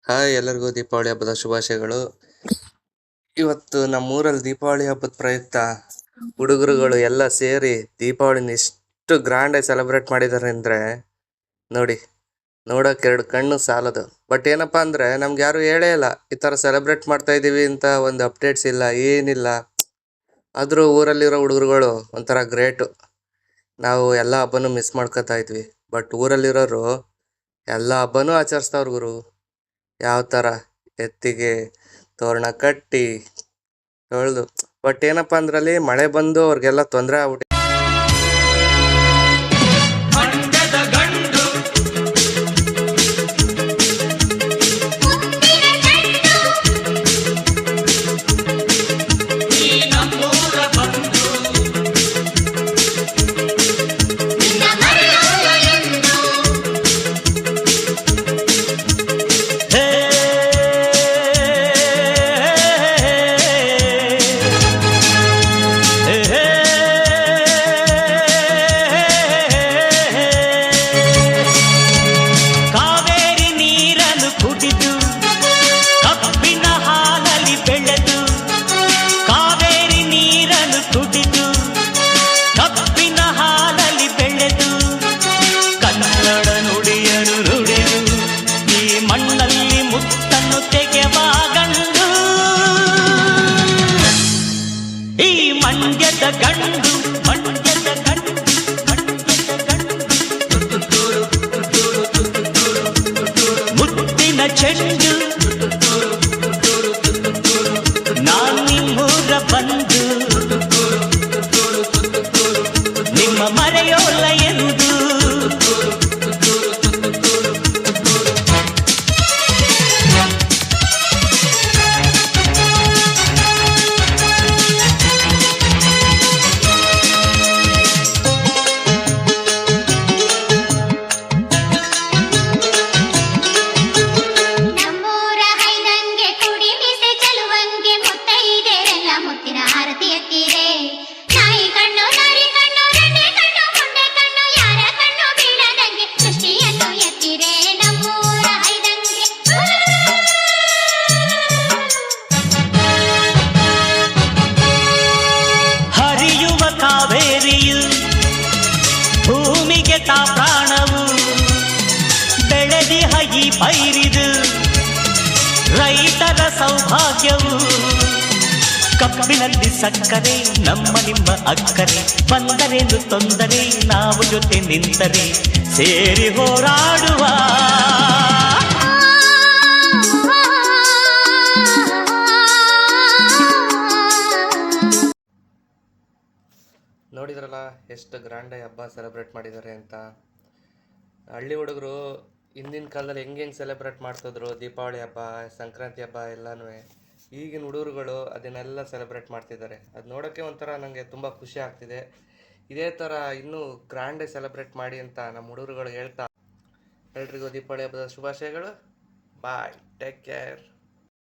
Hi, ಎಲ್ಲರಿಗೂ ದೀಪಾವಳಿ ಹಬ್ಬದ ಶುಭಾಶಯಗಳು. ಇವತ್ತು ನಮ್ಮೂರಲ್ಲಿ ದೀಪಾವಳಿ ಹಬ್ಬದ ಪ್ರಯುಕ್ತ ಹುಡುಗರುಗಳು ಎಲ್ಲ ಸೇರಿ ದೀಪಾವಳಿನ ಎಷ್ಟು ಗ್ರ್ಯಾಂಡ್ ಆಗಿ ಸೆಲೆಬ್ರೇಟ್ ಮಾಡಿದ್ದಾರೆ ಅಂದ್ರೆ ನೋಡಿ, ನೋಡಕ್ ಎರಡು ಕಣ್ಣು ಸಾಲದು. ಬಟ್ ಏನಪ್ಪಾ ಅಂದ್ರೆ ನಮ್ಗೆ ಯಾರು ಹೇಳೇ ಇಲ್ಲ ಈ ತರ ಸೆಲೆಬ್ರೇಟ್ ಮಾಡ್ತಾ ಇದೀವಿ ಅಂತ. ಒಂದು ಅಪ್ಡೇಟ್ಸ್ ಇಲ್ಲ, ಏನಿಲ್ಲ. ಆದ್ರೂ ಊರಲ್ಲಿರೋ ಹುಡುಗರುಗಳು ಒಂಥರ ಗ್ರೇಟು. ನಾವು ಎಲ್ಲ ಹಬ್ಬನೂ ಮಿಸ್ ಮಾಡ್ಕೊತಾ ಇದ್ವಿ, ಬಟ್ ಊರಲ್ಲಿರೋರು ಎಲ್ಲ ಹಬ್ಬನೂ ಆಚರಿಸ್ತಾವ್ರ ಗುರು. ಯಾವ ಥರ ಎತ್ತಿಗೆ ತೋರಣ ಕಟ್ಟಿ ತೊಳೆದು. ಬಟ್ ಏನಪ್ಪಾ ಅಂದ್ರಲ್ಲಿ ಮಳೆ ಬಂದು ಅವ್ರಿಗೆಲ್ಲ ತೊಂದರೆ ಆಗ್ಬಿಟ್ಟು ಮಂಡ್ಯದ ಗಂಡು ಮುತ್ತಿನ ಚೆಂಡು ನಾನಿಮ್ಮೂರ ಬಂದು ನಿಮ್ಮ ಮರೆಯೋಲ್ಲ ಎಂದು ಭೂಮಿಗೆ ತಾ ಪ್ರಾಣವು ಬೆಳೆದಿಹ ಈ ಪೈರಿದು ರೈತರ ಸೌಭಾಗ್ಯವು. ಕಬ್ಬಿನಲ್ಲಿ ಸಕ್ಕರೆ ನಮ್ಮ ನಿಮ್ಮ ಅಕ್ಕರೆ, ಬಂದರೇನು ತೊಂದರೆ ನಾವು ಜೊತೆ ನಿಂತರೆ ಸೇರಿ ಹೋರಾಡುವ. ನೋಡಿದ್ರಲ್ಲ ಎಷ್ಟು ಗ್ರ್ಯಾಂಡಾಗಿ ಹಬ್ಬ ಸೆಲೆಬ್ರೇಟ್ ಮಾಡಿದ್ದಾರೆ ಅಂತ. ಹಳ್ಳಿ ಹುಡುಗರು ಹಿಂದಿನ ಕಾಲದಲ್ಲಿ ಹೆಂಗೆ ಸೆಲೆಬ್ರೇಟ್ ಮಾಡ್ತಿದ್ರು ದೀಪಾವಳಿ ಹಬ್ಬ, ಸಂಕ್ರಾಂತಿ ಹಬ್ಬ ಎಲ್ಲನೂ, ಈಗಿನ ಹುಡುಗರುಗಳು ಅದನ್ನೆಲ್ಲ ಸೆಲೆಬ್ರೇಟ್ ಮಾಡ್ತಿದ್ದಾರೆ. ಅದು ನೋಡೋಕ್ಕೆ ಒಂಥರ ನನಗೆ ತುಂಬ ಖುಷಿ ಆಗ್ತಿದೆ. ಇದೇ ಥರ ಇನ್ನೂ ಗ್ರ್ಯಾಂಡಾಗಿ ಸೆಲೆಬ್ರೇಟ್ ಮಾಡಿ ಅಂತ ನಮ್ಮ ಹುಡುಗರುಗಳು ಹೇಳ್ತಾ, ಎಲ್ರಿಗೂ ದೀಪಾವಳಿ ಹಬ್ಬದ ಶುಭಾಶಯಗಳು. ಬಾಯ್, ಟೇಕ್ ಕೇರ್.